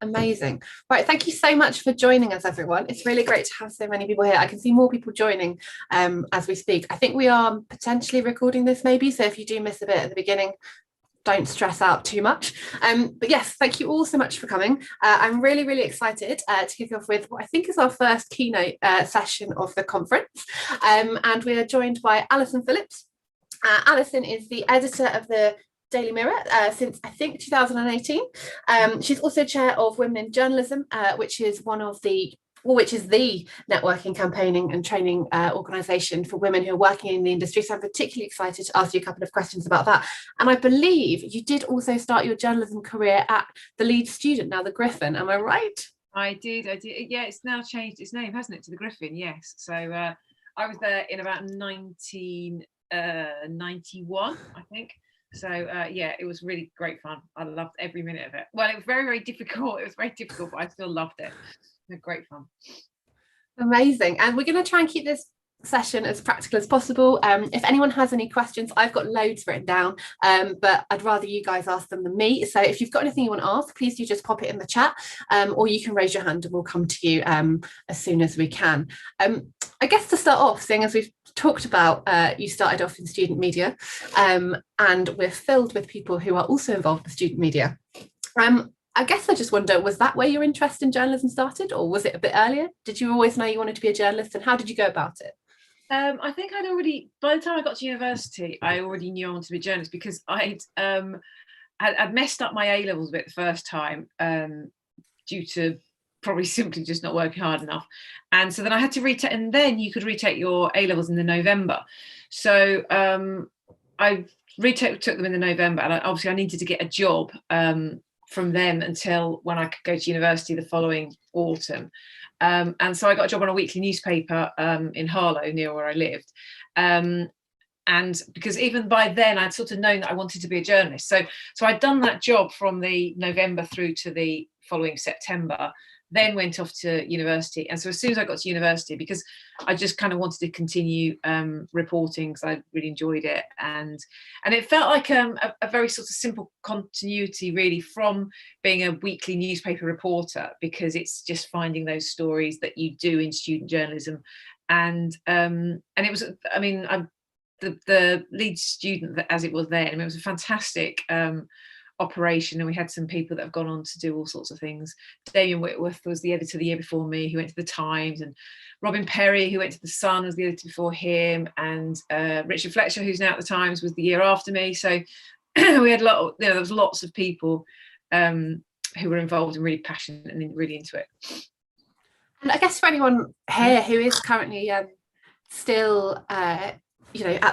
Amazing. Right, thank you so much for joining us, everyone. It's really great to have so many people here. I can see more people joining as we speak. I think we are potentially recording this maybe, so if you do miss a bit at the beginning, don't stress out too much. But yes, thank you all so much for coming. I'm really, really excited to kick off with what I think is our first keynote session of the conference. And we are joined by Alison Phillips. Alison is the editor of the Daily Mirror since I think 2018. She's also chair of Women in Journalism, which is the networking, campaigning and training organisation for women who are working in the industry. So I'm particularly excited to ask you a couple of questions about that. And I believe you did also start your journalism career at the Leeds Student, now the Griffin. Am I right? I did. Yeah, it's now changed its name, hasn't it, to the Griffin? Yes. So I was there in about 1991, I think. So yeah, it was really great fun. I loved every minute of it. Well, it was very, very difficult. It was very difficult, but I still loved it. It was great fun. Amazing. And we're going to try and keep this session as practical as possible. If anyone has any questions, I've got loads written down, but I'd rather you guys ask them than me. So if you've got anything you want to ask, please do just pop it in the chat, or you can raise your hand and we'll come to you as soon as we can. I guess to start off, seeing as we've talked about, you started off in student media, and we're filled with people who are also involved with student media. I guess I just wonder, was that where your interest in journalism started, or was it a bit earlier? Did you always know you wanted to be a journalist, and how did you go about it? I think by the time I got to university, I already knew I wanted to be a journalist, because I'd messed up my A-levels a bit the first time due to probably simply just not working hard enough. And so then I had to retake, and then you could retake your A-levels in the November. So I took them in the November, and obviously I needed to get a job from them until when I could go to university the following autumn. And so I got a job on a weekly newspaper in Harlow, near where I lived. And because even by then I'd sort of known that I wanted to be a journalist. So I'd done that job from the November through to the following September, then went off to university. And so as soon as I got to university, because I just kind of wanted to continue reporting, because I really enjoyed it. And it felt like a very sort of simple continuity, really, from being a weekly newspaper reporter, because it's just finding those stories that you do in student journalism. And it was, I mean, the Leeds Student, as it was then, I mean, it was a fantastic operation, and we had some people that have gone on to do all sorts of things. Damien Whitworth was the editor the year before me, who went to the Times, and Robin Perry, who went to the Sun, was the editor before him, and Richard Fletcher, who's now at the Times, was the year after me. So we had there was lots of people who were involved and really passionate and really into it. And I guess for anyone here who is currently still at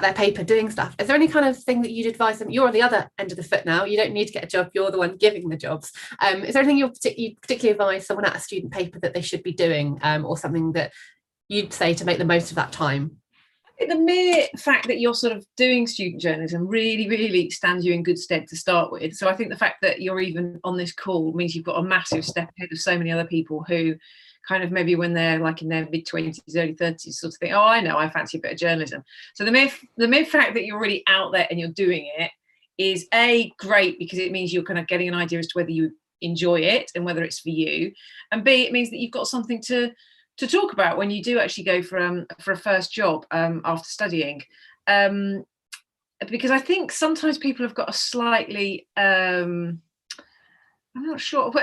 their paper doing stuff, is there any kind of thing that you'd advise them? You're on the other end of the foot now, you don't need to get a job, you're the one giving the jobs. Is there anything you particularly advise someone at a student paper that they should be doing, or something that you'd say to make the most of that time? I think the mere fact that you're sort of doing student journalism really, really stands you in good stead to start with. So I think the fact that you're even on this call means you've got a massive step ahead of so many other people who kind of maybe when they're like in their mid-20s, early 30s, sort of think, oh, I know, I fancy a bit of journalism. So the mere fact that you're really out there and you're doing it is great, because it means you're kind of getting an idea as to whether you enjoy it and whether it's for you, and B, it means that you've got something to talk about when you do actually go for a first job after studying, because I think sometimes people have got a slightly I'm not sure,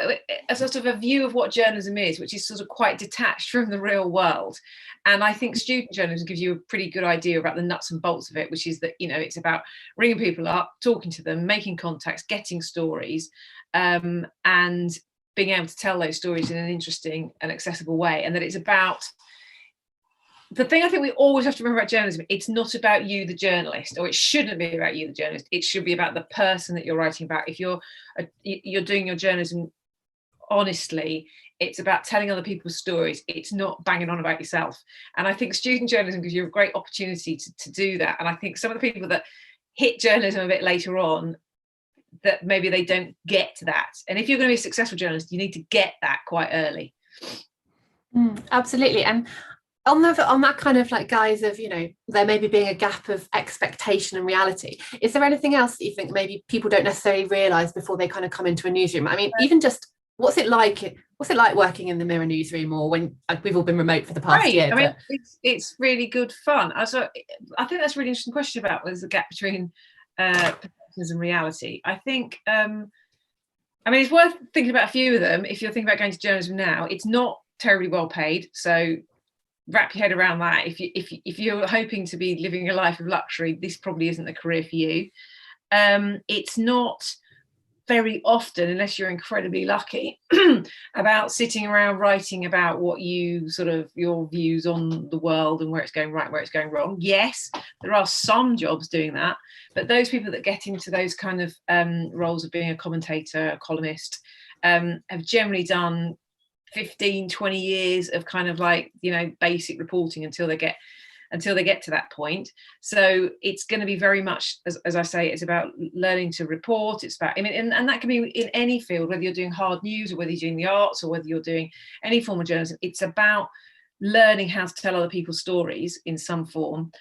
a sort of a view of what journalism is, which is sort of quite detached from the real world. And I think student journalism gives you a pretty good idea about the nuts and bolts of it, which is that, it's about ringing people up, talking to them, making contacts, getting stories, and being able to tell those stories in an interesting and accessible way. And that it's about, the thing I think we always have to remember about journalism, it's not about you, the journalist, or it shouldn't be about you, the journalist. It should be about the person that you're writing about. If you're doing your journalism honestly, it's about telling other people's stories. It's not banging on about yourself. And I think student journalism gives you a great opportunity to do that. And I think some of the people that hit journalism a bit later on, that maybe they don't get that. And if you're going to be a successful journalist, you need to get that quite early. Absolutely. And on that kind of like guise of, there maybe being a gap of expectation and reality, is there anything else that you think maybe people don't necessarily realise before they kind of come into a newsroom? I mean, even just what's it like? What's it like working in the Mirror newsroom, or when we've all been remote for the past Great. year? I mean, But it's really good fun. Also, I think that's a really interesting question about there's a gap between perceptions and reality. I think, I mean, it's worth thinking about a few of them. If you're thinking about going to journalism now, it's not terribly well paid. So wrap your head around that. If you're hoping to be living a life of luxury, this probably isn't the career for you. It's not very often, unless you're incredibly lucky, about sitting around writing about what you sort of your views on the world and where it's going right and where it's going wrong. Yes, there are some jobs doing that, but those people that get into those kind of roles of being a commentator, a columnist, have generally done 15-20 years of kind of like, you know, basic reporting until they get to that point. So it's going to be very much, as I say, it's about learning to report. It's about, I mean, and that can be in any field, whether you're doing hard news or whether you're doing the arts or whether you're doing any form of journalism. It's about learning how to tell other people's stories in some form.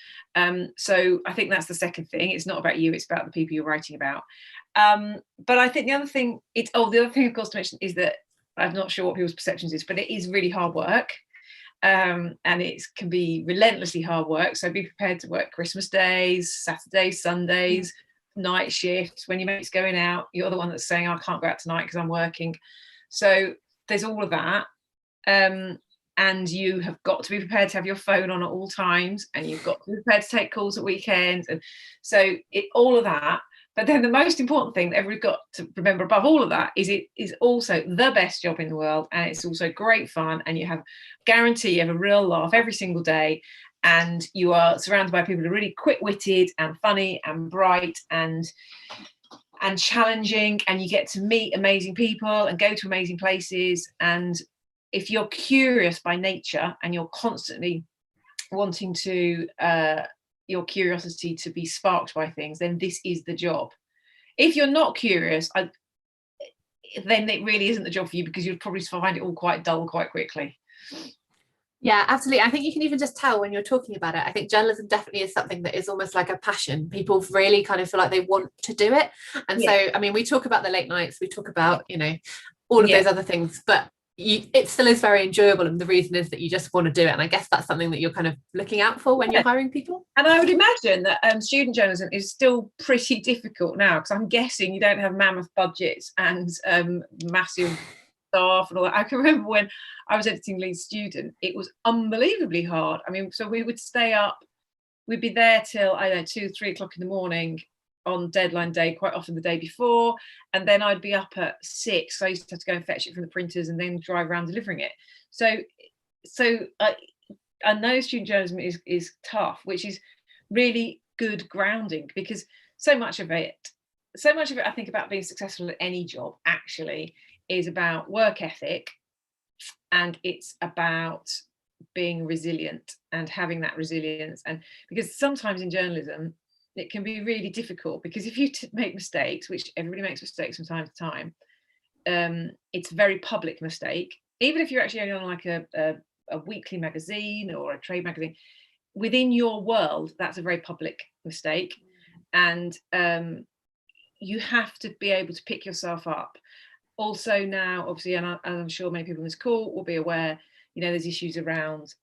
So I think that's the second thing. It's not about you, it's about the people you're writing about. But I think the other thing, the other thing, of course, to mention is that I'm not sure what people's perceptions is, but it is really hard work. And it can be relentlessly hard work. So be prepared to work Christmas days, Saturdays, Sundays, night shifts. When your mate's going out, you're the one that's saying, I can't go out tonight because I'm working. So there's all of that. And you have got to be prepared to have your phone on at all times, and you've got to be prepared to take calls at weekends. And so all of that. But then the most important thing that everybody's got to remember above all of that is it is also the best job in the world, and it's also great fun, and you have a real laugh every single day, and you are surrounded by people who are really quick-witted and funny and bright and challenging, and you get to meet amazing people and go to amazing places. And if you're curious by nature and you're constantly wanting to your curiosity to be sparked by things, then this is the job. If you're not curious, then it really isn't the job for you, because you'll probably find it all quite dull quite quickly. Yeah, absolutely. I think you can even just tell when you're talking about it. I think journalism definitely is something that is almost like a passion. People really kind of feel like they want to do it. And so, I mean, we talk about the late nights, we talk about, you know, all of those other things, but it still is very enjoyable, and the reason is that you just want to do it. And I guess that's something that you're kind of looking out for when you're hiring people. And I would imagine that student journalism is still pretty difficult now, because I'm guessing you don't have mammoth budgets and massive staff and all that. I can remember when I was editing Lead Student, it was unbelievably hard. I mean, so we would stay up, we'd be there till, I don't know, 2-3 o'clock in the morning on deadline day, quite often the day before, and then I'd be up at 6. So I used to have to go and fetch it from the printers and then drive around delivering it. So I know student journalism is tough, which is really good grounding, because so much of it I think about being successful at any job actually is about work ethic, and it's about being resilient and having that resilience. And because sometimes in journalism it can be really difficult, because if you make mistakes, which everybody makes mistakes from time to time, it's a very public mistake. Even if you're actually only on like a weekly magazine or a trade magazine, within your world, that's a very public mistake. And you have to be able to pick yourself up. Also now, obviously, and I'm sure many people in this call will be aware, you know, there's issues around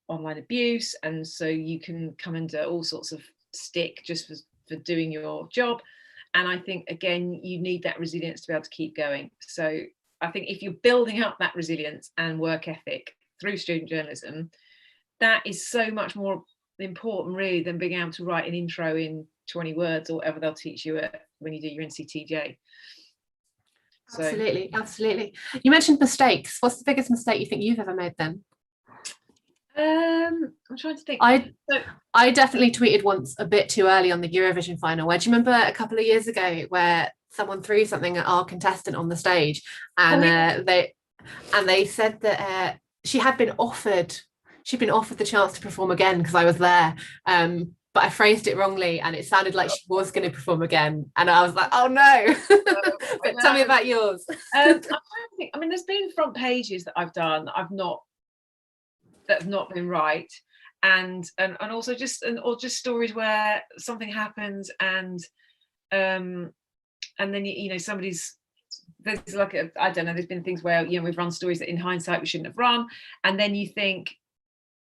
online abuse. And so you can come under all sorts of stick just for doing your job. And I think, again, you need that resilience to be able to keep going. So I think if you're building up that resilience and work ethic through student journalism, that is so much more important really than being able to write an intro in 20 words or whatever they'll teach you when you do your NCTJ. Absolutely. You mentioned mistakes. What's the biggest mistake you think you've ever made then? I'm trying to think. I definitely tweeted once a bit too early on the Eurovision final. Where, do you remember a couple of years ago where someone threw something at our contestant on the stage, and they said that she'd been offered the chance to perform again because I was there, but I phrased it wrongly and it sounded like she was going to perform again, and I was like, oh no. But tell me about yours. I'm trying to think. I mean, there's been front pages that I've done that have not been right, and also just stories where something happens and then you know somebody's there's like I don't know, there's been things where, you know, we've run stories that in hindsight we shouldn't have run, and then you think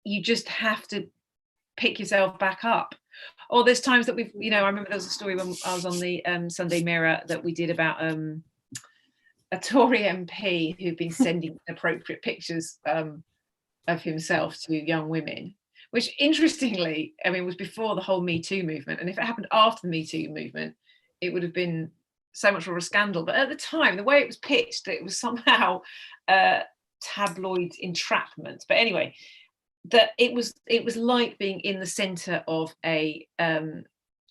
you just have to pick yourself back up. Or there's times that we've, you know, I remember there was a story when I was on the Sunday Mirror that we did about a Tory MP who'd been sending inappropriate pictures of himself to young women, which interestingly, I mean, was before the whole Me Too movement. And if it happened after the Me Too movement, it would have been so much more of a scandal. But at the time, the way it was pitched, it was somehow tabloid entrapment. But anyway, that it was like being in the centre of a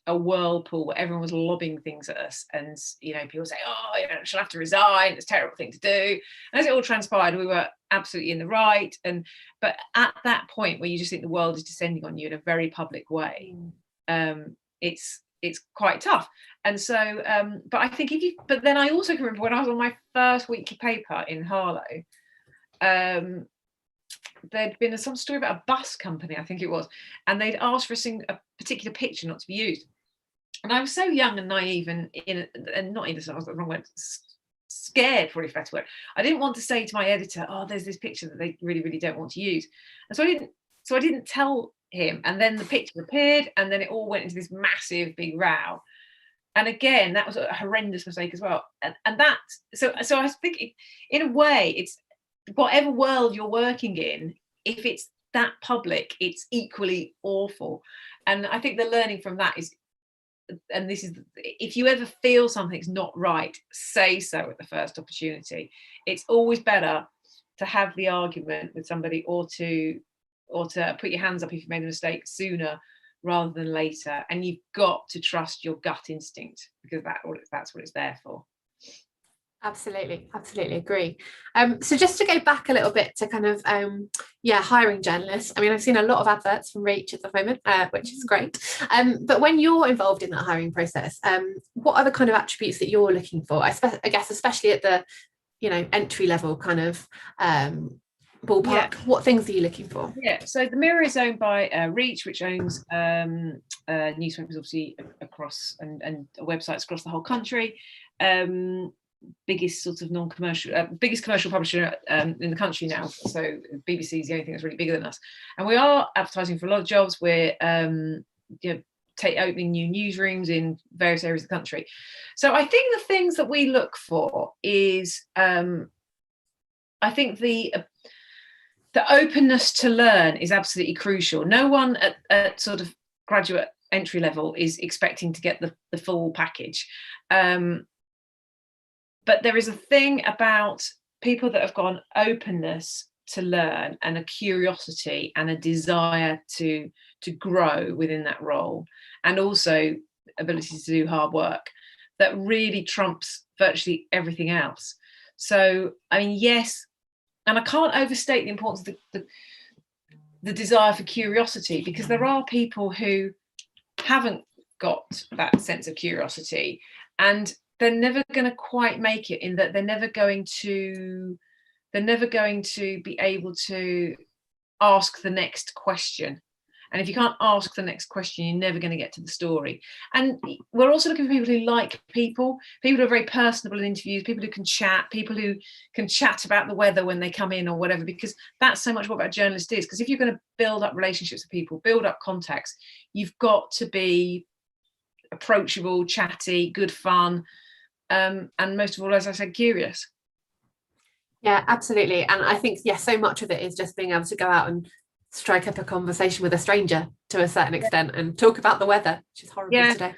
whirlpool where everyone was lobbing things at us, and you know, people say, oh, you know, she'll have to resign, it's a terrible thing to do. And as it all transpired, we were absolutely in the right. But at that point where you just think the world is descending on you in a very public way, it's quite tough. And so but I think but then I also can remember when I was on my first weekly paper in Harlow, there'd been some story about a bus company, I think it was, and they'd asked for a particular picture not to be used. And I was so young and naive and not innocent, I was the wrong word, scared, probably a better word. I didn't want to say to my editor, oh, there's this picture that they really, really don't want to use. And so I didn't tell him. And then the picture appeared, and then it all went into this massive big row. And again, that was a horrendous mistake as well. And that, so I think in a way, it's whatever world you're working in, if it's that public, it's equally awful. And I think the learning from that is, and this is, if you ever feel something's not right, say so at the first opportunity. It's always better to have the argument with somebody, or to put your hands up if you've made a mistake sooner rather than later. And you've got to trust your gut instinct, because that's what it's there for. Absolutely agree. So just to go back a little bit to kind of hiring journalists, I mean, I've seen a lot of adverts from Reach at the moment, which is great, but when you're involved in that hiring process, what are the kind of attributes that you're looking for? I guess especially at the, you know, entry level kind of ballpark, what things are you looking for? So the Mirror is owned by Reach, which owns newspapers obviously across and websites across the whole country. Biggest sort of non-commercial, biggest commercial publisher in the country now. So BBC is the only thing that's really bigger than us. And we are advertising for a lot of jobs. We're opening new newsrooms in various areas of the country. So I think the things that we look for is, I think the openness to learn is absolutely crucial. No one at sort of graduate entry level is expecting to get the full package. But there is a thing about people that have got an openness to learn and a curiosity and a desire to grow within that role, and also ability to do hard work, that really trumps virtually everything else. So, I mean, yes, and I can't overstate the importance of the desire for curiosity, because there are people who haven't got that sense of curiosity, and they're never going to quite make it, in that they're never going to be able to ask the next question. And if you can't ask the next question, you're never going to get to the story. And we're also looking for people who like people who are very personable in interviews, people who can chat, people who can chat about the weather when they come in or whatever, because that's so much what a journalist is. Because if you're going to build up relationships with people, build up contacts, you've got to be approachable, chatty, good fun, and most of all, as I said, curious. Yeah, absolutely. And I think, so much of it is just being able to go out and strike up a conversation with a stranger to a certain extent and talk about the weather, which is horrible today.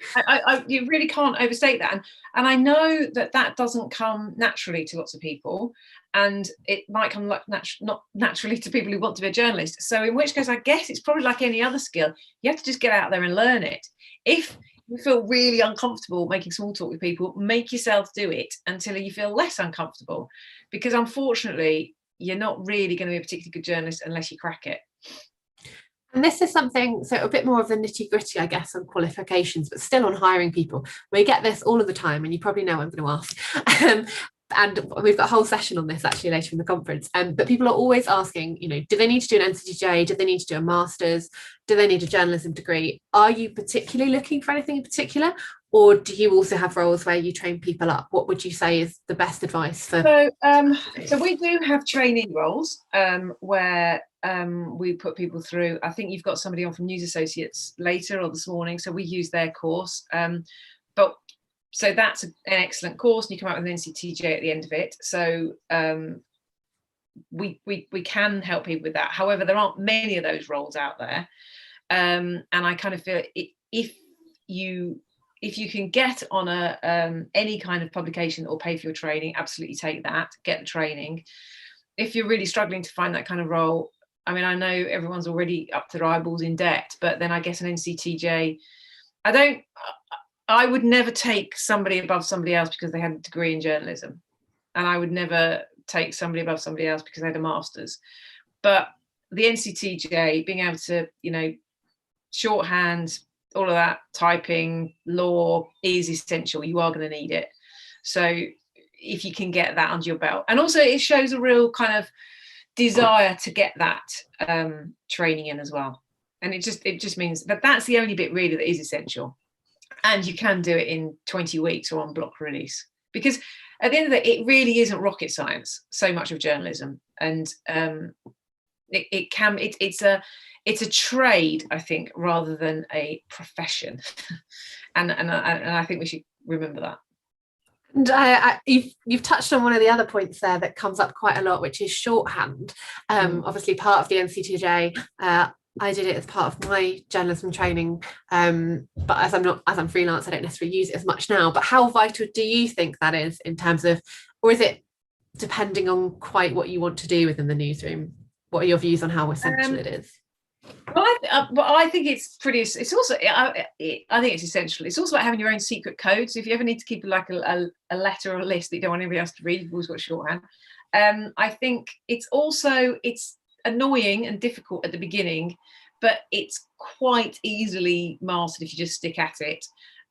You really can't overstate that. And I know that doesn't come naturally to lots of people, and it might come like not naturally to people who want to be a journalist. So in which case, I guess it's probably like any other skill. You have to just get out there and learn it. If you feel really uncomfortable making small talk with people, make yourself do it until you feel less uncomfortable, because unfortunately, you're not really going to be a particularly good journalist unless you crack it. And this is something, so a bit more of the nitty gritty, I guess, on qualifications, but still on hiring people. We get this all of the time, and you probably know I'm going to ask. And we've got a whole session on this actually later in the conference. But people are always asking, do they need to do an NCTJ? Do they need to do a master's? Do they need a journalism degree? Are you particularly looking for anything in particular? or do you also have roles where you train people up? What would you say is the best advice for? So we do have trainee roles where we put people through. I think you've got somebody on from News Associates later or this morning, so we use their course. But so that's an excellent course, and you come out with an NCTJ at the end of it. So we can help people with that. However, there aren't many of those roles out there, and I kind of feel if you can get on any kind of publication that will pay for your training, absolutely take that, get the training. If you're really struggling to find that kind of role, I mean, I know everyone's already up to their eyeballs in debt, but then I guess an NCTJ, I would never take somebody above somebody else because they had a degree in journalism. And I would never take somebody above somebody else because they had a master's. But the NCTJ, being able to, shorthand, all of that, typing, law is essential. You are going to need it. So if you can get that under your belt, and also it shows a real kind of desire to get that training in as well. And it just means that that's the only bit really that is essential. And you can do it in 20 weeks or on block release, because at the end of the day, it really isn't rocket science, so much of journalism. And it's a trade, I think, rather than a profession. and I think we should remember that. And you've touched on one of the other points there that comes up quite a lot, which is shorthand. Obviously part of the NCTJ. I did it as part of my journalism training, but as I'm freelance, I don't necessarily use it as much now. But how vital do you think that is in terms of, or is it depending on quite what you want to do within the newsroom? What are your views on how essential it is? Well, I think it's pretty. It's also, I think it's essential. It's also about having your own secret code. So if you ever need to keep like a letter or a list that you don't want anybody else to read, you've always got shorthand. I think it's annoying and difficult at the beginning, but it's quite easily mastered if you just stick at it.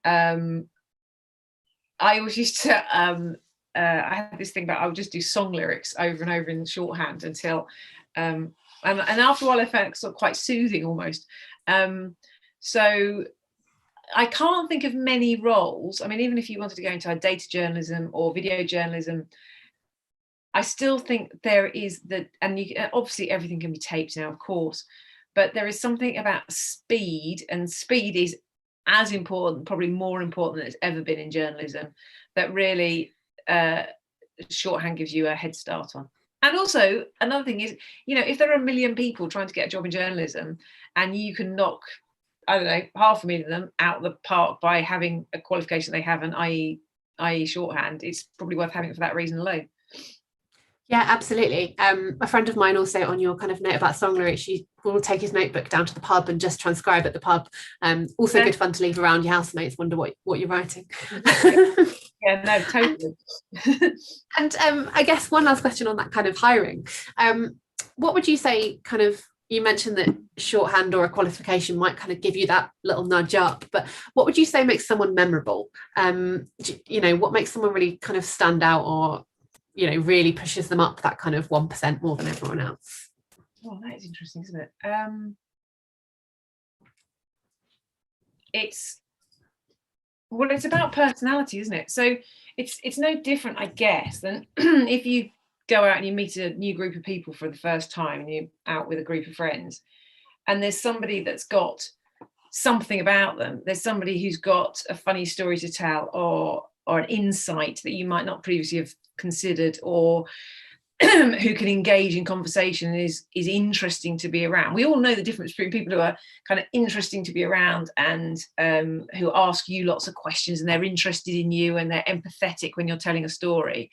I always used to I had this thing about I would just do song lyrics over and over in shorthand until and after a while I found it sort of quite soothing almost. So I can't think of many roles. I mean, even if you wanted to go into data journalism or video journalism, I still think there is and obviously everything can be taped now, of course, but there is something about speed, and speed is as important, probably more important than it's ever been in journalism, that really shorthand gives you a head start on. And also another thing is, if there are 1 million people trying to get a job in journalism and you can knock, I don't know, 500,000 of them out of the park by having a qualification they haven't, i.e. shorthand, it's probably worth having it for that reason alone. Yeah, absolutely. A friend of mine also, on your kind of note about song lyrics, she will take his notebook down to the pub and just transcribe at the pub. Also good fun to leave around your housemates, wonder what you're writing. Yeah, no, totally. And I guess one last question on that kind of hiring. What would you say, kind of, you mentioned that shorthand or a qualification might kind of give you that little nudge up, but what would you say makes someone memorable? What makes someone really kind of stand out, or really pushes them up that kind of 1% more than everyone else? Well, that is interesting, isn't it? It's about personality, isn't it? So it's no different, I guess, than if you go out and you meet a new group of people for the first time and you're out with a group of friends, and there's somebody that's got something about them. There's somebody who's got a funny story to tell, or an insight that you might not previously have considered, or who can engage in conversation and is interesting to be around. We all know the difference between people who are kind of interesting to be around and who ask you lots of questions and they're interested in you and they're empathetic when you're telling a story,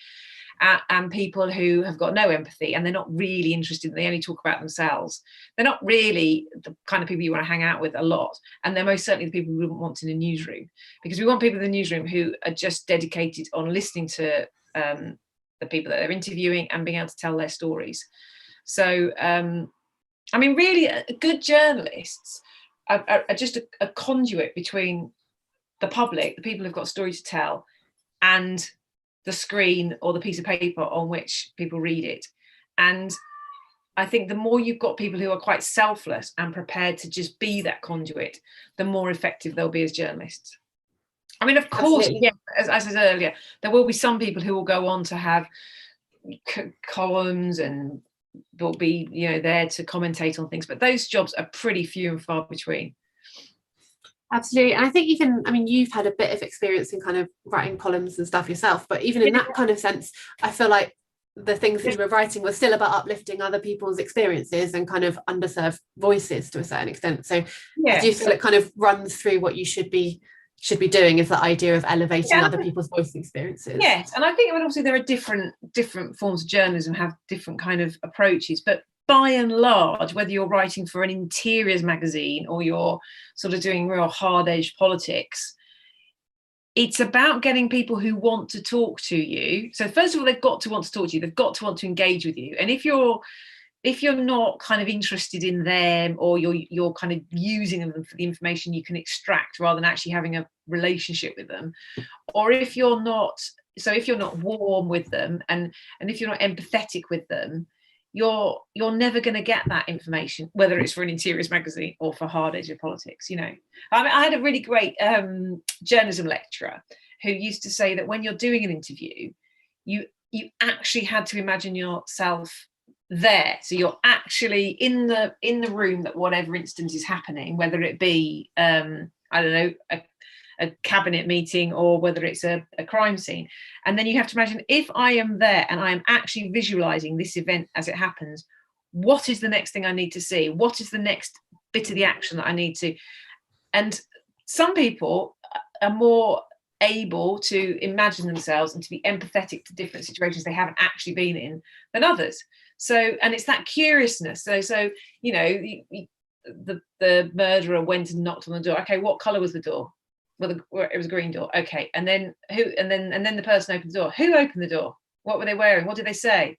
and people who have got no empathy and they're not really interested, they only talk about themselves. They're not really the kind of people you want to hang out with a lot, and they're most certainly the people we wouldn't want in a newsroom, because we want people in the newsroom who are just dedicated on listening to the people that they're interviewing and being able to tell their stories. So I mean, really, good journalists are just a conduit between the public, the people who've got a story to tell, and the screen or the piece of paper on which people read it. And I think the more you've got people who are quite selfless and prepared to just be that conduit, the more effective they'll be as journalists. I mean, of course, Absolutely. yeah, as I said earlier, there will be some people who will go on to have columns and will be, you know, there to commentate on things, but those jobs are pretty few and far between. Absolutely. And I think even, I mean, you've had a bit of experience in kind of writing columns and stuff yourself, but even in that kind of sense, I feel like the things that you were writing were still about uplifting other people's experiences and kind of underserved voices to a certain extent. So I do feel it kind of runs through what you should be doing, is the idea of elevating other people's voice experiences. Yes, and I think, I mean, obviously there are different forms of journalism, have different kind of approaches, but by and large, whether you're writing for an interiors magazine or you're sort of doing real hard-edged politics, it's about getting people who want to talk to you. So first of all, they've got to want to talk to you. They've got to want to engage with you. And if you're not kind of interested in them, or you're kind of using them for the information you can extract rather than actually having a relationship with them, or if you're not warm with them, and if you're not empathetic with them, you're never going to get that information, whether it's for an interiors magazine or for hard-edged politics. You know, I had a really great journalism lecturer who used to say that when you're doing an interview, you actually had to imagine yourself there, so you're actually in the room that whatever instance is happening, whether it be I don't know, a cabinet meeting, or whether it's a crime scene. And then you have to imagine, if I am there and I am actually visualizing this event as it happens, what is the next thing I need to see? What is the next bit of the action that I need to? And some people are more able to imagine themselves and to be empathetic to different situations they haven't actually been in than others. So, and it's that curiousness. So you know, the murderer went and knocked on the door. Okay, what color was the door? Well, it was a green door. Okay, and then who? And then the person opened the door. Who opened the door? What were they wearing? What did they say?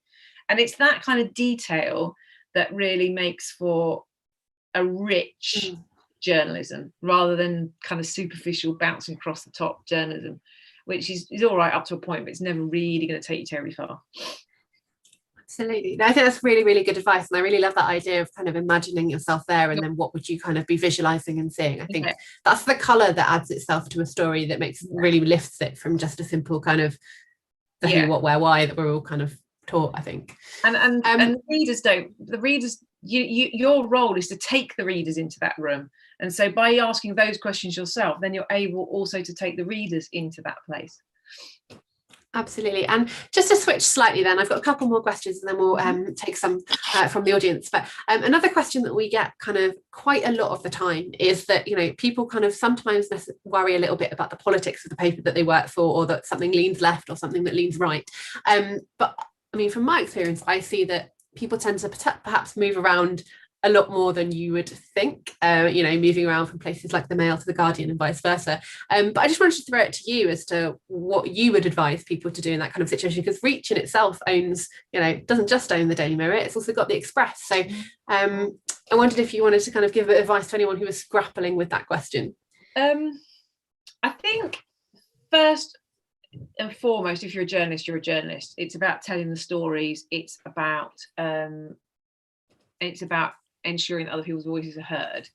And it's that kind of detail that really makes for a rich journalism, rather than kind of superficial bouncing across the top journalism, which is all right up to a point, but it's never really going to take you terribly far. Absolutely. I think that's really, really good advice. And I really love that idea of kind of imagining yourself there, and then what would you kind of be visualizing and seeing. I think that's the color that adds itself to a story, that makes really lifts it from just a simple kind of the who, what, where, why that we're all kind of taught, I think. And the readers don't. The readers, your role is to take the readers into that room. And so by asking those questions yourself, then you're able also to take the readers into that place. Absolutely. And just to switch slightly then, I've got a couple more questions and then we'll take some from the audience. But another question that we get kind of quite a lot of the time is that, you know, people kind of sometimes worry a little bit about the politics of the paper that they work for, or that something leans left or something that leans right. But I mean, from my experience, I see that people tend to perhaps move around a lot more than you would think, you know, moving around from places like the Mail to the Guardian and vice versa. But I just wanted to throw it to you as to what you would advise people to do in that kind of situation, because Reach in itself owns, you know, doesn't just own the Daily Mirror, it's also got the Express. So I wondered if you wanted to kind of give advice to anyone who was grappling with that question. I think first and foremost, if you're a journalist, you're a journalist. It's about telling the stories. It's about ensuring that other people's voices are heard.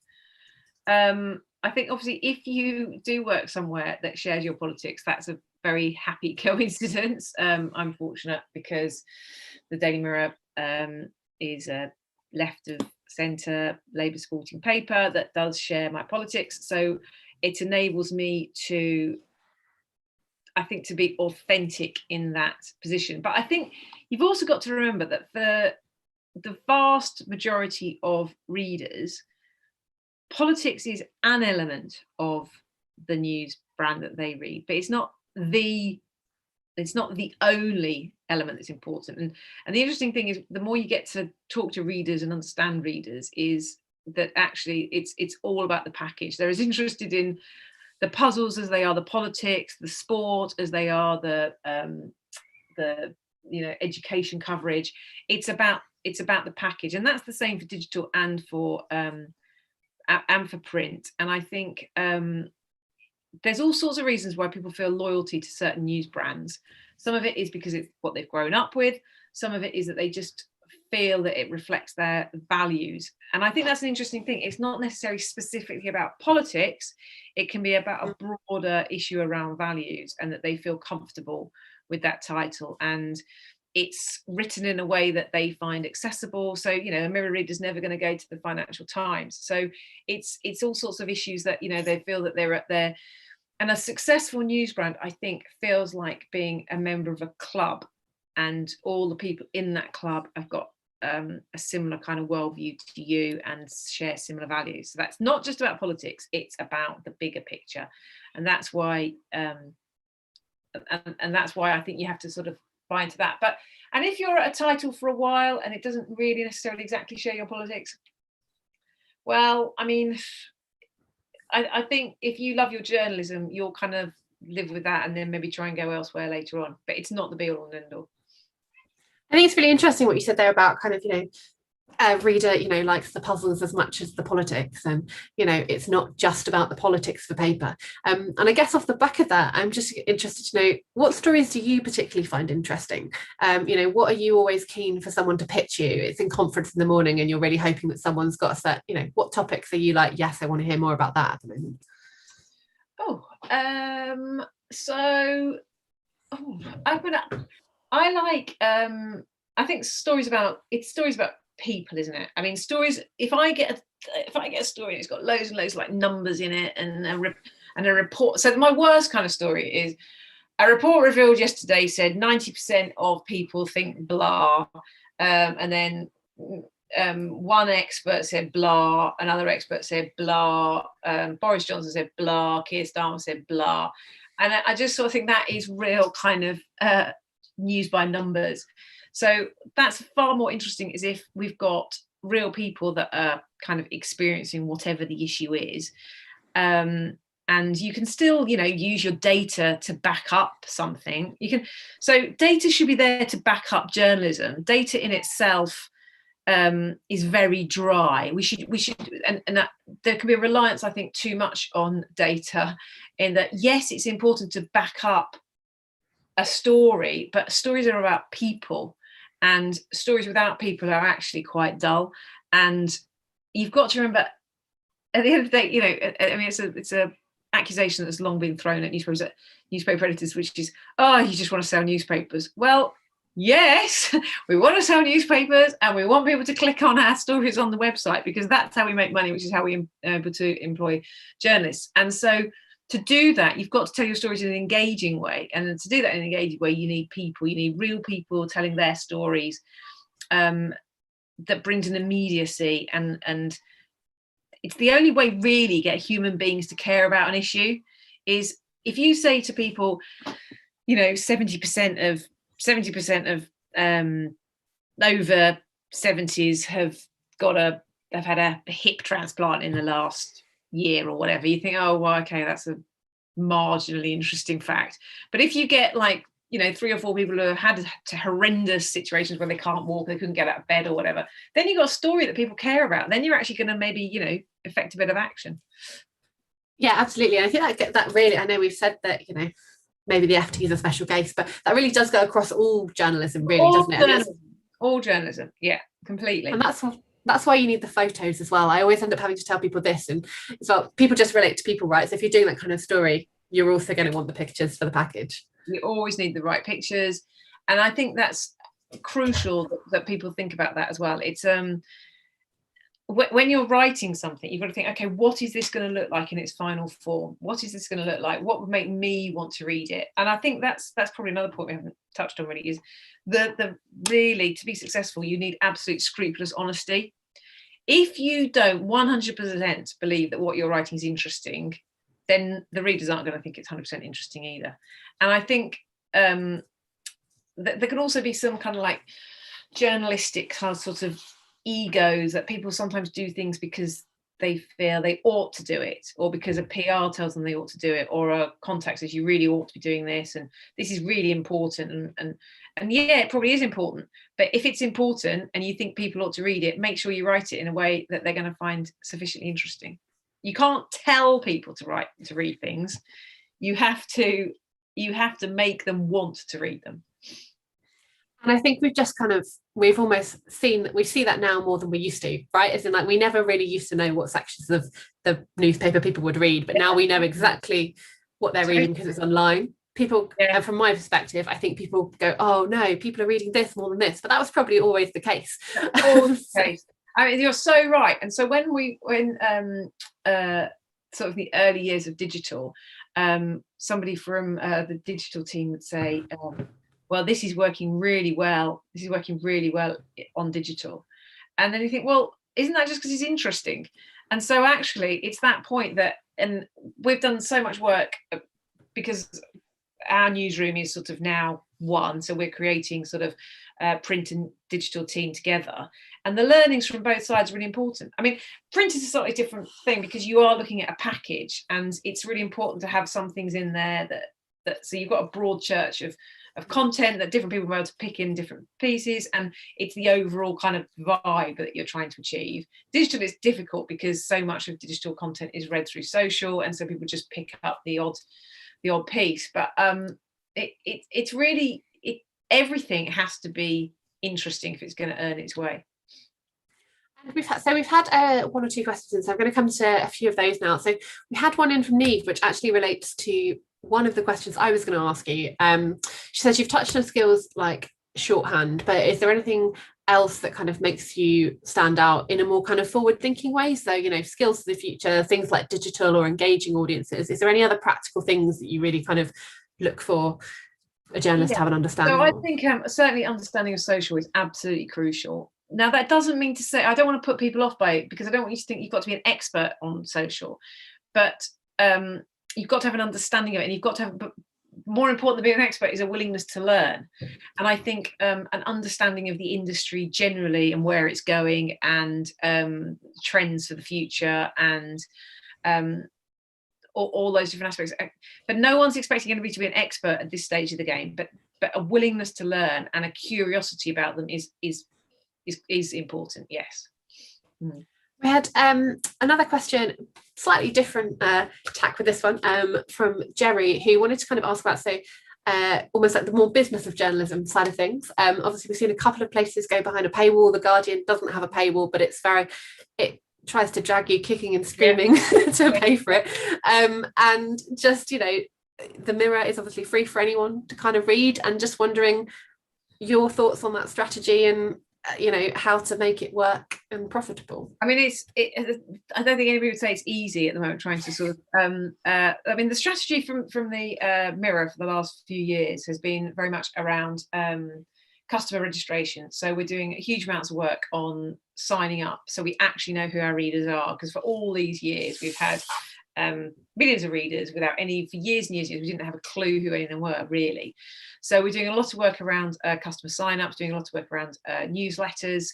I think obviously if you do work somewhere that shares your politics, that's a very happy coincidence. I'm fortunate because the Daily Mirror is a left of centre Labour supporting paper that does share my politics. So it enables me to, I think, to be authentic in that position. But I think you've also got to remember that the vast majority of readers, politics is an element of the news brand that they read, but it's not the only element that's important. And the interesting thing is, the more you get to talk to readers and understand readers, is that actually it's all about the package. They're as interested in the puzzles as they are the politics, the sport as they are the education coverage. It's about the package, and that's the same for digital and for print. And I think there's all sorts of reasons why people feel loyalty to certain news brands. Some of it is because it's what they've grown up with. Some of it is that they just feel that it reflects their values. And I think that's an interesting thing. It's not necessarily specifically about politics. It can be about a broader issue around values, and that they feel comfortable with that title, and it's written in a way that they find accessible. So, you know, a Mirror reader's never going to go to the Financial Times. So it's all sorts of issues that, you know, they feel that they're at their, and a successful news brand, I think, feels like being a member of a club, and all the people in that club have got a similar kind of worldview to you and share similar values. So that's not just about politics, it's about the bigger picture. And that's why and that's why I think you have to sort of buy into that. But and if you're at a title for a while and it doesn't really necessarily exactly share your politics, well, I mean, I think if you love your journalism, you'll kind of live with that and then maybe try and go elsewhere later on. But it's not the be all and end all. I think it's really interesting what you said there about kind of, you know, a reader, you know, likes the puzzles as much as the politics, and, you know, it's not just about the politics for paper. And I guess off the back of that, I'm just interested to know, what stories do you particularly find interesting? You know, what are you always keen for someone to pitch you? It's in conference in the morning and you're really hoping that someone's got a set, you know, what topics are you like, yes, I want to hear more about that at the moment? I like I think stories about people, isn't it? I mean, stories, if I get a story and it's got loads and loads of like numbers in it and a report. So my worst kind of story is a report revealed yesterday said 90% of people think blah, and then one expert said blah, another expert said blah, Boris Johnson said blah, Keir Starmer said blah. And I just sort of think that is real kind of news by numbers. So that's far more interesting, is if we've got real people that are kind of experiencing whatever the issue is. And you can still, you know, use your data to back up something. So data should be there to back up journalism. Data in itself is very dry. We should, and that there can be a reliance, I think, too much on data, in that, yes, it's important to back up a story, but stories are about people, and stories without people are actually quite dull. And you've got to remember, at the end of the day, you know, I mean, it's a accusation that's long been thrown at newspaper editors, which is, oh, you just want to sell newspapers. Well, yes, we want to sell newspapers, and we want people to click on our stories on the website, because that's how we make money, which is how we are able to employ journalists. And so to do that, you've got to tell your stories in an engaging way. And to do that in an engaging way, you need people, you need real people telling their stories, that brings an immediacy. And it's the only way really get human beings to care about an issue, is if you say to people, you know, 70% of over 70s have had a hip transplant in the last year or whatever, you think, oh, well, okay, that's a marginally interesting fact. But if you get, like, you know, 3 or 4 people who have had horrendous situations where they can't walk, they couldn't get out of bed or whatever, then you've got a story that people care about. Then you're actually going to maybe, you know, affect a bit of action. Yeah, absolutely. And I think that really, I know we've said that, you know, maybe the FT is a special case, but that really does go across all journalism, really, doesn't it? All journalism, yeah, completely. And that's why you need the photos as well. I always end up having to tell people this, and it's well, people just relate to people, right? So if you're doing that kind of story, you're also going to want the pictures for the package. You always need the right pictures, and I think that's crucial that people think about that as well. It's when you're writing something, you've got to think, okay, what is this going to look like in its final form? What is this going to look like? What would make me want to read it? And I think that's probably another point we haven't touched on really, is the really, to be successful, you need absolute scrupulous honesty. If you don't 100% believe that what you're writing is interesting, then the readers aren't going to think it's 100% interesting either. And I think there can also be some kind of like journalistic kind of sort of egos, that people sometimes do things because they feel they ought to do it, or because a PR tells them they ought to do it, or a contact says you really ought to be doing this, and this is really important, and yeah, it probably is important. But if it's important and you think people ought to read it, make sure you write it in a way that they're going to find sufficiently interesting. You can't tell people to read things. You have to make them want to read them. And I think we've almost seen that, we see that now more than we used to, right? As in, like, we never really used to know what sections of the newspaper people would read, but now we know exactly what they're reading because it's online. People, and from my perspective, I think people go, oh no, people are reading this more than this, but that was probably always the case. I mean, you're so right. And so when sort of the early years of digital, somebody from the digital team would say, well, this is working really well. This is working really well on digital. And then you think, well, isn't that just because it's interesting? And so actually it's that point that, and we've done so much work because our newsroom is sort of now one. So we're creating sort of print and digital team together. And the learnings from both sides are really important. I mean, print is a slightly different thing because you are looking at a package, and it's really important to have some things in there that so you've got a broad church of content that different people will be able to pick in different pieces, and it's the overall kind of vibe that you're trying to achieve. Digital is difficult because so much of digital content is read through social, and so people just pick up the odd piece. But it's really, everything has to be interesting if it's going to earn its way. We've had one or two questions, so I'm going to come to a few of those now. So we had one in from Neve, which actually relates to one of the questions I was going to ask you. She says you've touched on skills like shorthand, but is there anything else that kind of makes you stand out in a more kind of forward-thinking way? So, you know, skills for the future, things like digital or engaging audiences. Is there any other practical things that you really kind of look for a journalist to have an understanding? So I think certainly understanding of social is absolutely crucial. Now, that doesn't mean to say, I don't want to put people off by it, because I don't want you to think you've got to be an expert on social, but you've got to have an understanding of it, and you've got to have, but more important than being an expert is a willingness to learn. And I think an understanding of the industry generally and where it's going, and trends for the future, and all those different aspects. But no one's expecting anybody to be an expert at this stage of the game, but a willingness to learn and a curiosity about them is important. Yes. We had another question, slightly different tack with this one, from Jerry, who wanted to kind of ask about, so almost like the more business of journalism side of things. Obviously we've seen a couple of places go behind a paywall. The Guardian doesn't have a paywall, but it tries to drag you kicking and screaming to pay for it. And just, you know, the Mirror is obviously free for anyone to kind of read, and just wondering your thoughts on that strategy, and you know, how to make it work and profitable. I mean, I don't think anybody would say it's easy at the moment, trying to sort of I mean, the strategy from the Mirror for the last few years has been very much around customer registration. So we're doing huge amounts of work on signing up, so we actually know who our readers are, because for all these years we've had millions of readers for years and years we didn't have a clue who any of them were, really. So we're doing a lot of work around customer sign-ups, doing a lot of work around newsletters,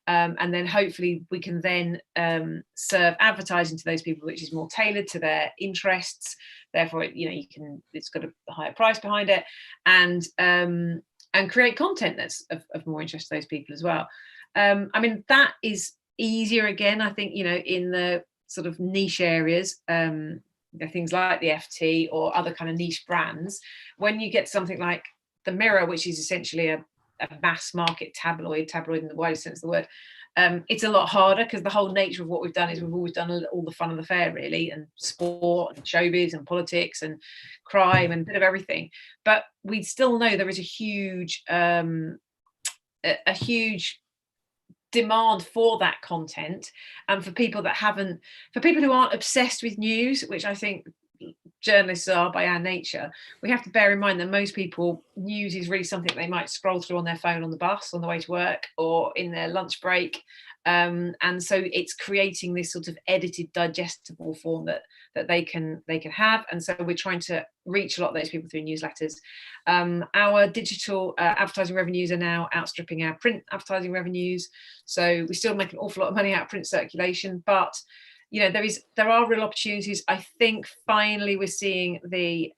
and then hopefully we can then serve advertising to those people, which is more tailored to their interests. Therefore, you know, it's got a higher price behind it, and create content that's of more interest to those people as well. I mean, that is easier again, I think, you know, in the sort of niche areas, things like the FT or other kind of niche brands. When you get something like the Mirror, which is essentially a mass market tabloid in the widest sense of the word, it's a lot harder, because the whole nature of what we've done is we've always done all the fun of the fair, really, and sport and showbiz and politics and crime and a bit of everything. But we still know there is a huge demand for that content, and for people who aren't obsessed with news, which I think journalists are by our nature. We have to bear in mind that most people, news is really something they might scroll through on their phone on the bus on the way to work or in their lunch break, and so it's creating this sort of edited, digestible form that they can have. And so we're trying to reach a lot of those people through newsletters. Our digital advertising revenues are now outstripping our print advertising revenues, so we still make an awful lot of money out of print circulation, but you know, there are real opportunities. I think finally we're seeing the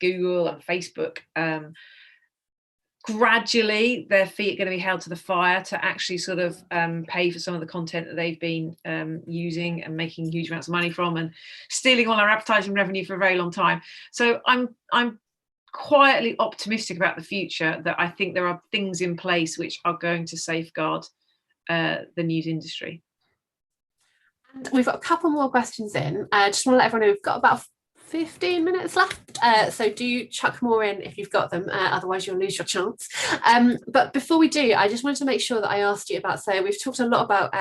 Google and Facebook gradually their feet are going to be held to the fire to actually sort of pay for some of the content that they've been using and making huge amounts of money from, and stealing all our advertising revenue for a very long time. So I'm quietly optimistic about the future, that I think there are things in place which are going to safeguard the news industry. And we've got a couple more questions in. I just want to let everyone know we've got about 15 minutes left, so do chuck more in if you've got them, otherwise you'll lose your chance. But before we do, I just wanted to make sure that I asked you about, so we've talked a lot about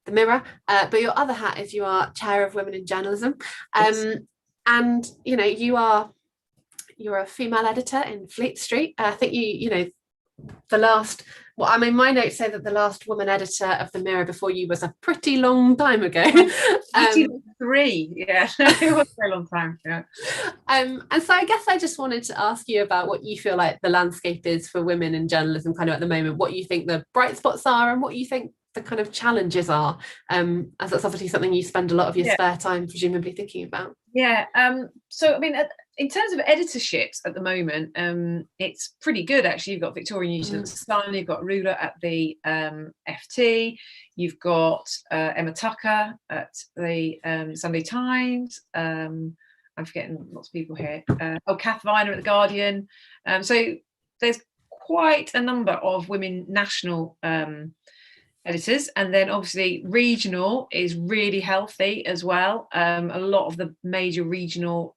the Mirror, but your other hat is you are chair of Women in Journalism, Yes. and you know you're a female editor in Fleet Street. I think you know the last, well, I mean, my notes say that the last woman editor of the Mirror before you was a pretty long time ago. 3, yeah. It was a very long time. Yeah. And so I guess I just wanted to ask you about what you feel like the landscape is for women in journalism kind of at the moment, what you think the bright spots are and what you think the kind of challenges are, as that's obviously something you spend a lot of your spare time presumably thinking about. Yeah, so I mean, in terms of editorships at the moment, it's pretty good actually. You've got Victoria News at the Sun, you've got Ruler at the FT, you've got Emma Tucker at the Sunday Times. I'm forgetting lots of people here. Kath Viner at the Guardian. So there's quite a number of women national editors, and then obviously regional is really healthy as well. A lot of the major regional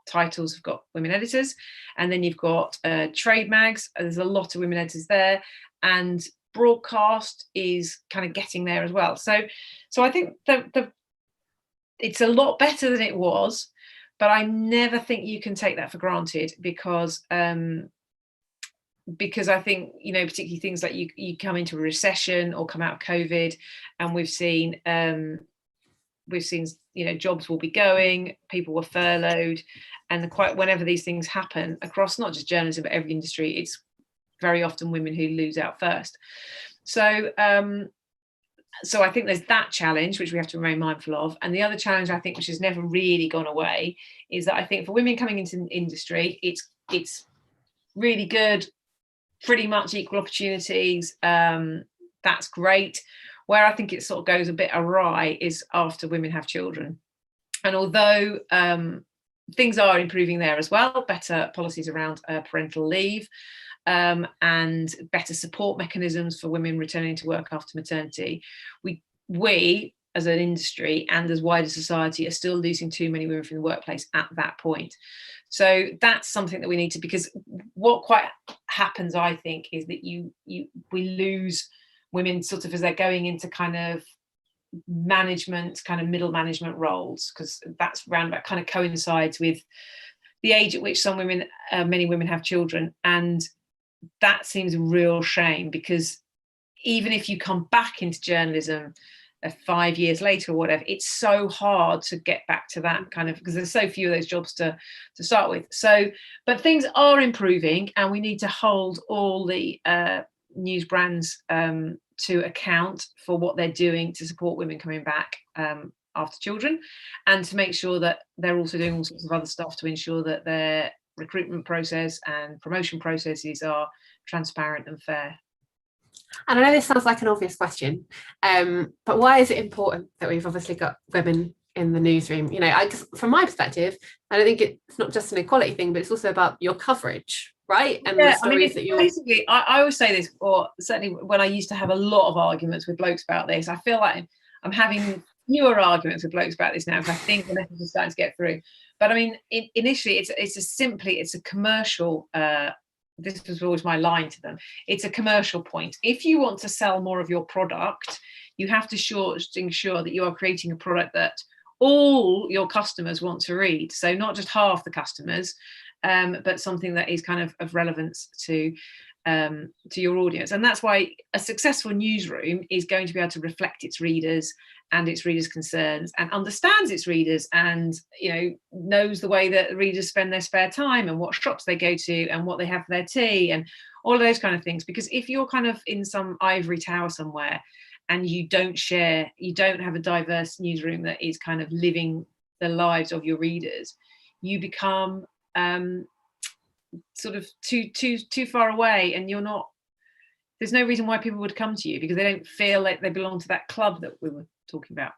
titles have got women editors, and then you've got trade mags. There's a lot of women editors there, and broadcast is kind of getting there as well. So I think it's a lot better than it was, but I never think you can take that for granted, because I think, you know, particularly things like you come into a recession or come out of COVID, and we've seen you know, jobs will be going, people were furloughed, and whenever these things happen across not just journalism but every industry, it's very often women who lose out first. So I think there's that challenge which we have to remain mindful of, and the other challenge I think, which has never really gone away, is that I think for women coming into the industry, it's really good, pretty much equal opportunities. That's great. Where I think it sort of goes a bit awry is after women have children. And although things are improving there as well, better policies around parental leave, and better support mechanisms for women returning to work after maternity, we as an industry and as wider society are still losing too many women from the workplace at that point. So that's something that we need to, because what quite happens, I think, is that we lose women sort of as they're going into kind of management, kind of middle management roles, because that's round about kind of coincides with the age at which many women have children. And that seems a real shame, because even if you come back into journalism 5 years later or whatever, it's so hard to get back to that kind of, because there's so few of those jobs to start with. So, but things are improving, and we need to hold all the news brands to account for what they're doing to support women coming back after children, and to make sure that they're also doing all sorts of other stuff to ensure that their recruitment process and promotion processes are transparent and fair. And I know this sounds like an obvious question, but why is it important that we've obviously got women in the newsroom? You know, from my perspective, I don't think it's not just an equality thing, but it's also about your coverage, right? And the stories that you're... Basically, I always say this, or certainly when I used to have a lot of arguments with blokes about this, I feel like I'm having fewer arguments with blokes about this now, because I think the message is starting to get through. But I mean, initially, it's a commercial. This was always my line to them. It's a commercial point. If you want to sell more of your product, you have to ensure that you are creating a product that all your customers want to read. So not just half the customers, but something that is kind of relevance to your audience. And that's why a successful newsroom is going to be able to reflect its readers and its readers' concerns, and understands its readers, and, you know, knows the way that readers spend their spare time, and what shops they go to, and what they have for their tea, and all of those kind of things. Because if you're kind of in some ivory tower somewhere and you don't have a diverse newsroom that is kind of living the lives of your readers, you become sort of too far away, and there's no reason why people would come to you, because they don't feel like they belong to that club that we were talking about.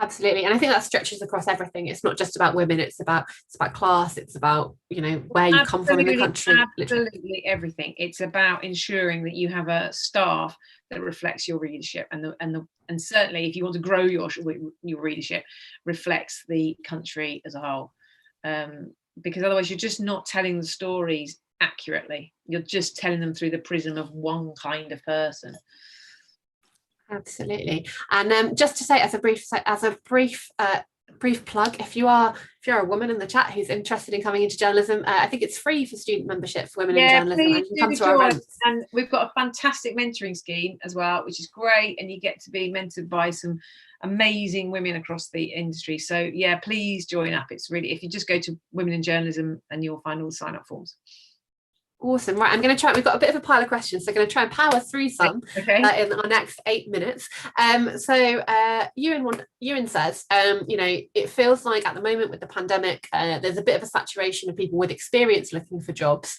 Absolutely. And I think that stretches across everything. It's not just about women, it's about class, it's about, where you come from in the country. Absolutely everything. It's about ensuring that you have a staff that reflects your readership, and certainly if you want to grow your readership, reflects the country as a whole. Because otherwise you're just not telling the stories accurately. You're just telling them through the prism of one kind of person. Absolutely. And just to say, as a brief plug, if you're a woman in the chat who's interested in coming into journalism, I think it's free for student membership for women in journalism, and you can come to our events. And we've got a fantastic mentoring scheme as well, which is great, and you get to be mentored by some amazing women across the industry. So yeah, please join up. It's really, if you just go to Women in Journalism, and you'll find all the sign up forms. Awesome. Right, I'm going to try. We've got a bit of a pile of questions, so I'm going to try and power through some in our next 8 minutes. So Ewan says, it feels like at the moment with the pandemic, there's a bit of a saturation of people with experience looking for jobs.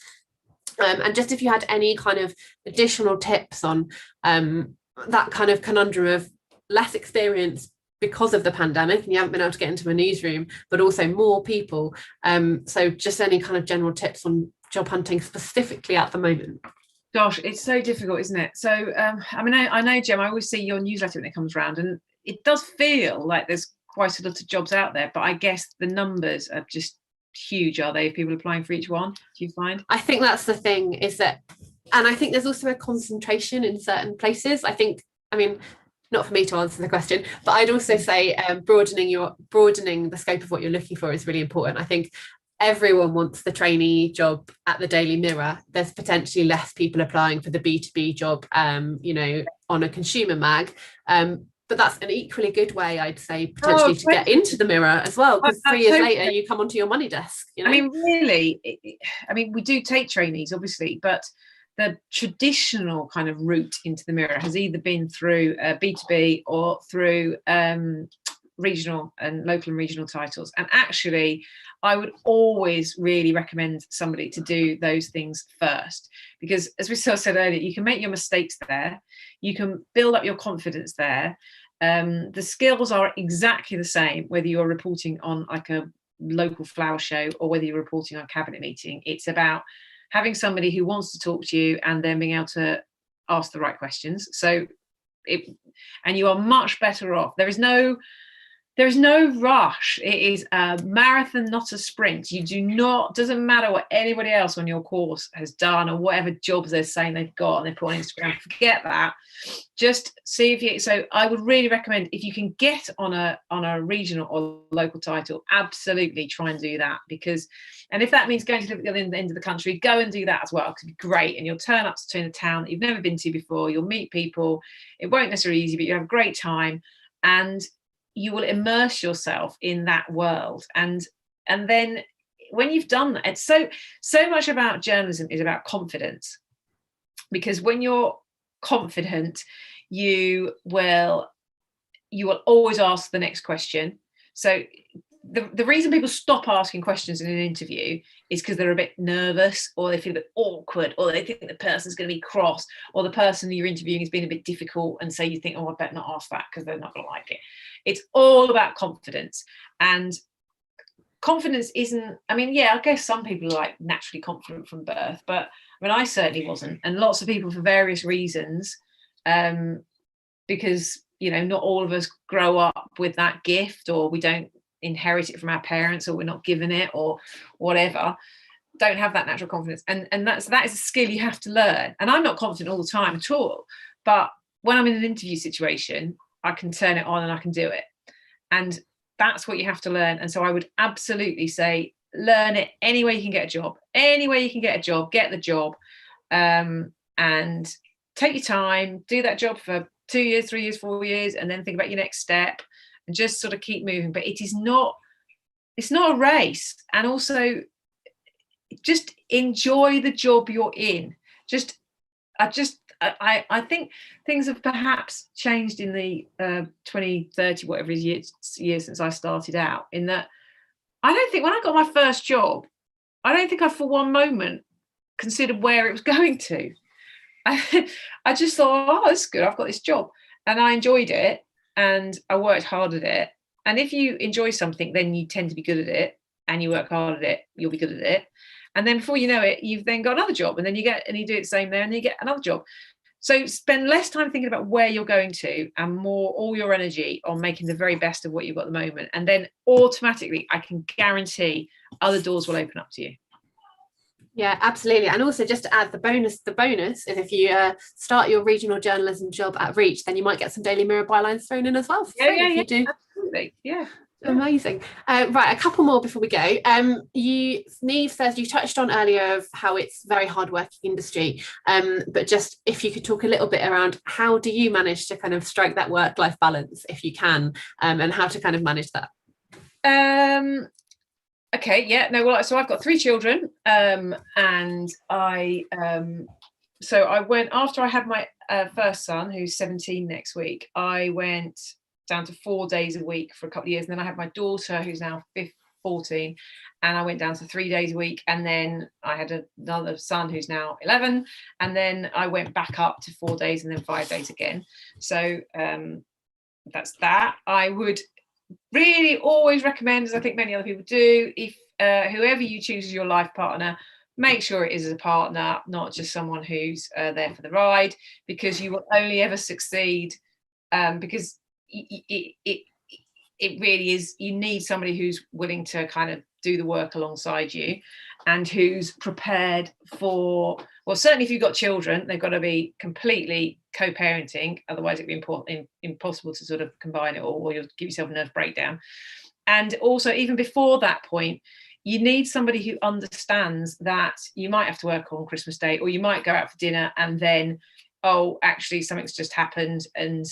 And just if you had any kind of additional tips on that kind of conundrum of less experience because of the pandemic, and you haven't been able to get into a newsroom, but also more people. So just any kind of general tips on job hunting specifically at the moment. Gosh, it's so difficult, isn't it? So I know, Jem, I always see your newsletter when it comes around, and it does feel like there's quite a lot of jobs out there, but I guess the numbers are just huge, are they, if people applying for each one, do you find? I think that's the thing, is that, and I think there's also a concentration in certain places. Not for me to answer the question, but I'd also say broadening the scope of what you're looking for is really important. I think everyone wants the trainee job at the Daily Mirror. There's potentially less people applying for the B2B job, on a consumer mag. But that's an equally good way, I'd say, potentially to get into the Mirror as well, because 3 years later you come onto your money desk. Really, we do take trainees, obviously, but the traditional kind of route into the Mirror has either been through B2B or through regional and local and regional titles. And actually, I would always really recommend somebody to do those things first, because as we sort of said earlier, you can make your mistakes there, you can build up your confidence there. The skills are exactly the same whether you're reporting on like a local flower show or whether you're reporting on a cabinet meeting. It's about having somebody who wants to talk to you and then being able to ask the right questions. And you are much better off. There is no rush. It is a marathon, not a sprint. Doesn't matter what anybody else on your course has done or whatever jobs they're saying they've got and they put on Instagram. Forget that. Just see so I would really recommend, if you can get on a regional or local title, absolutely try and do that, and if that means going to live at the other end of the country, go and do that as well. It could be great. And you'll turn up to a town that you've never been to before. You'll meet people. It won't necessarily be easy, but you have a great time. And you will immerse yourself in that world, and then when you've done that, it's so much about journalism is about confidence, because when you're confident, you will always ask the next question. So the reason people stop asking questions in an interview is because they're a bit nervous, or they feel a bit awkward, or they think the person's going to be cross, or the person you're interviewing has been a bit difficult, and so you think, I better not ask that because they're not going to like it. It's all about confidence. And confidence isn't, I guess some people are like naturally confident from birth, but I certainly wasn't, and lots of people for various reasons, because not all of us grow up with that gift, or we don't inherit it from our parents, or we're not given it, or whatever, don't have that natural confidence, and that is a skill you have to learn. And I'm not confident all the time at all, but when I'm in an interview situation, I can turn it on and I can do it, and that's what you have to learn. And so I would absolutely say, learn it any way you can get a job. Get the job, and take your time, do that job for 2 years, 3 years, 4 years, and then think about your next step, and just sort of keep moving. But it's not a race. And also just enjoy the job you're in. I think things have perhaps changed in the 20, 30, whatever years since I started out, in that I don't think when I got my first job, I don't think I for one moment considered where it was going to. I just thought, oh, that's good, I've got this job. And I enjoyed it, and I worked hard at it. And if you enjoy something, then you tend to be good at it, and you work hard at it, you'll be good at it. And then before you know it, you've then got another job, and then you do it the same there, and then you get another job. So spend less time thinking about where you're going to, and more all your energy on making the very best of what you've got at the moment. And then automatically, I can guarantee other doors will open up to you. Yeah, absolutely. And also, just to add, the bonus is if you start your regional journalism job at Reach, then you might get some Daily Mirror bylines thrown in as well. You do. Absolutely. Yeah. Amazing. Right, a couple more before we go. Neve says you touched on earlier of how it's very hard working industry, but just if you could talk a little bit around how do you manage to kind of strike that work-life balance, if you can, and how to kind of manage that. Okay, yeah, no, well, so I've got 3 children, and I went, after I had my first son, who's 17 next week, I went down to 4 days a week for a couple of years, and then I had my daughter, who's now 14, and I went down to 3 days a week, and then I had another son who's now 11, and then I went back up to 4 days and then 5 days again. So that's that. I would really always recommend, as I think many other people do, if whoever you choose as your life partner, make sure it is a partner, not just someone who's there for the ride, because you will only ever succeed because it really is, you need somebody who's willing to kind of do the work alongside you, and who's prepared for, well, certainly if you've got children, they've got to be completely co-parenting, otherwise it'd be impossible to sort of combine it all, or you'll give yourself a nerve breakdown. And also, even before that point, you need somebody who understands that you might have to work on Christmas Day, or you might go out for dinner and then, oh, actually something's just happened, and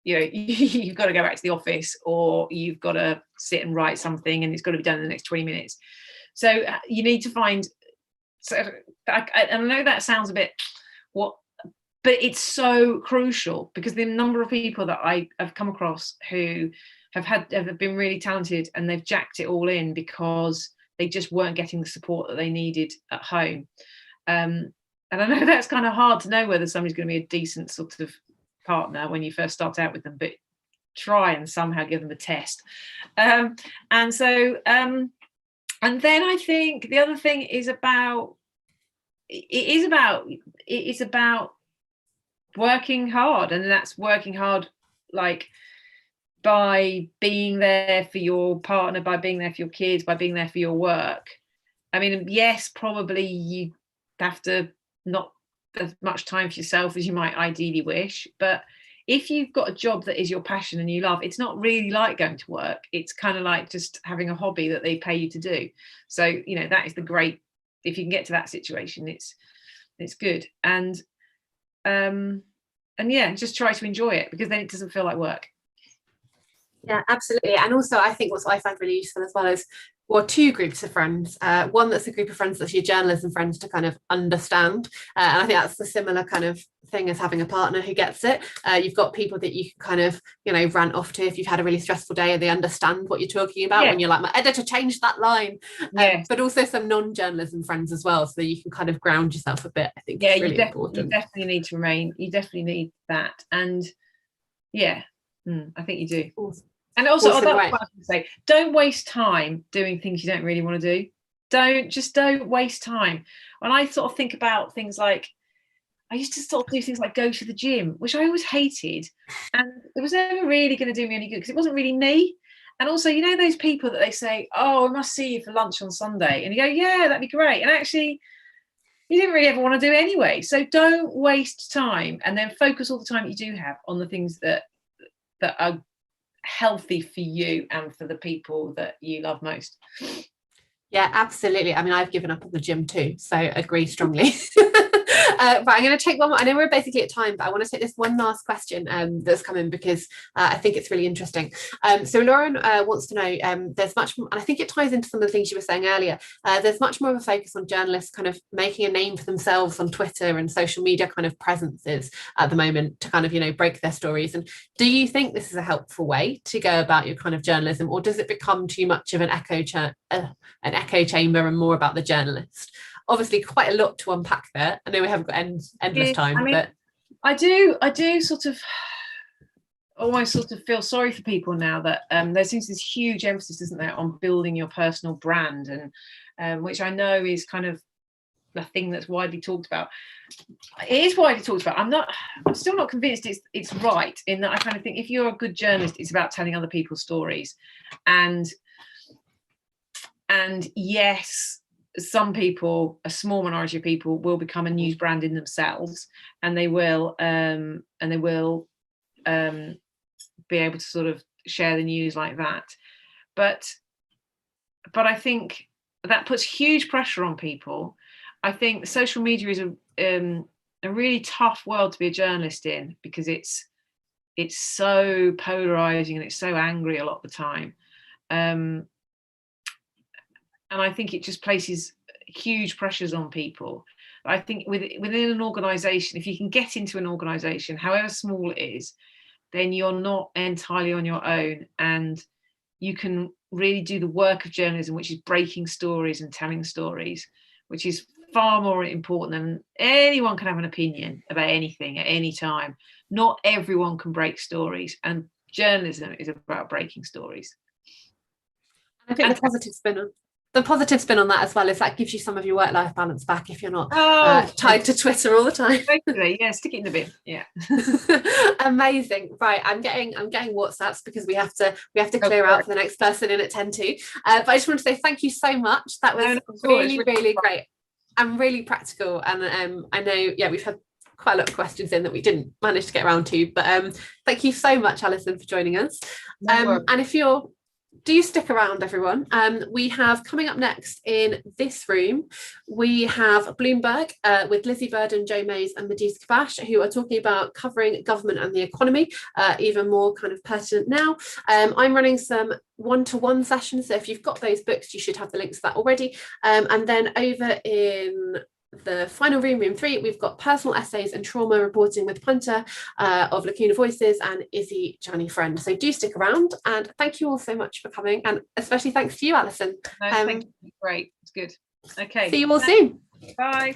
you know, you've got to go back to the office, or you've got to sit and write something and it's got to be done in the next 20 minutes. So you need to find, and I know that sounds a bit but it's so crucial, because the number of people that I have come across who have been really talented, and they've jacked it all in because they just weren't getting the support that they needed at home. And I know that's kind of hard to know whether somebody's going to be a decent sort of partner when you first start out with them, but try and somehow give them a test. And then I think the other thing is about working hard, and that's working hard like by being there for your partner, by being there for your kids, by being there for your work. I mean, yes, probably you have to not as much time for yourself as you might ideally wish, but if you've got a job that is your passion and you love, it's not really like going to work. It's kind of like just having a hobby that they pay you to do. So, you know, that is the great, if you can get to that situation, it's good. And yeah, just try to enjoy it, because then it doesn't feel like work. Yeah, absolutely. And also, I think what I find really useful as well is, well, 2 groups of friends. One that's a group of friends that's your journalism friends to kind of understand. And I think that's the similar kind of thing as having a partner who gets it. You've got people that you can kind of, you know, rant off to if you've had a really stressful day, and they understand what you're talking about when you're like, my editor changed that line. But also some non-journalism friends as well, so that you can kind of ground yourself a bit. I think it's really important. You definitely need that. And I think you do. Awesome. And also, that's what I was going to say, don't waste time doing things you don't really want to do. Don't waste time. When I sort of think about things like, I used to sort of do things like go to the gym, which I always hated, and it was never really going to do me any good because it wasn't really me. And also, you know, those people that they say, oh, I must see you for lunch on Sunday, and you go, yeah, that'd be great, and actually you didn't really ever want to do it anyway. So don't waste time, and then focus all the time you do have on the things that are healthy for you and for the people that you love most. Yeah, absolutely. I mean, I've given up on the gym too, so agree strongly. Right, I'm going to take one more. I know we're basically at time, but I want to take this one last question that's come in, because I think it's really interesting. So Lauren wants to know, there's much more, and I think it ties into some of the things you were saying earlier, there's much more of a focus on journalists kind of making a name for themselves on Twitter and social media kind of presences at the moment to kind of, you know, break their stories. And do you think this is a helpful way to go about your kind of journalism, or does it become too much of an echo chamber and more about the journalist? Obviously quite a lot to unpack there. I know we haven't got endless time. I mean, but I do sort of, almost sort of feel sorry for people now that there seems this huge emphasis, isn't there, on building your personal brand, and which I know is kind of the thing that's widely talked about. It is widely talked about. I'm still not convinced it's right, in that I kind of think if you're a good journalist, it's about telling other people's stories. And yes, some people, a small minority of people, will become a news brand in themselves, and they will be able to sort of share the news like that. But I think that puts huge pressure on people. I think social media is a really tough world to be a journalist in, because it's so polarizing and it's so angry a lot of the time. And I think it just places huge pressures on people. I think within an organization, if you can get into an organization, however small it is, then you're not entirely on your own, and you can really do the work of journalism, which is breaking stories and telling stories, which is far more important than anyone can have an opinion about anything at any time. Not everyone can break stories, and journalism is about breaking stories. I think the positive spin on that as well is that gives you some of your work-life balance back if you're not tied to Twitter all the time. Basically, yeah, stick it in the bin. Yeah. Amazing. Right, I'm getting WhatsApps because we have to clear out for the next person in at 10 to. But I just want to say thank you so much. That was really great and really practical. And I know, we've had quite a lot of questions in that we didn't manage to get around to, but thank you so much, Alison, for joining us. And if you're do stick around, everyone. We have coming up next in this room, we have Bloomberg with Lizzie Burden, Joe Mays and Medusa Kabash, who are talking about covering government and the economy, even more kind of pertinent now. I'm running some one-to-one sessions, so if you've got those books, you should have the links to that already. And then over in the final room 3, we've got personal essays and trauma reporting with Punter of Lacuna Voices and Izzy Johnny Friend. So do stick around, and thank you all so much for coming, and especially thanks to you, Alison. Thank you. Great, it's good. Okay, see you all soon. Bye.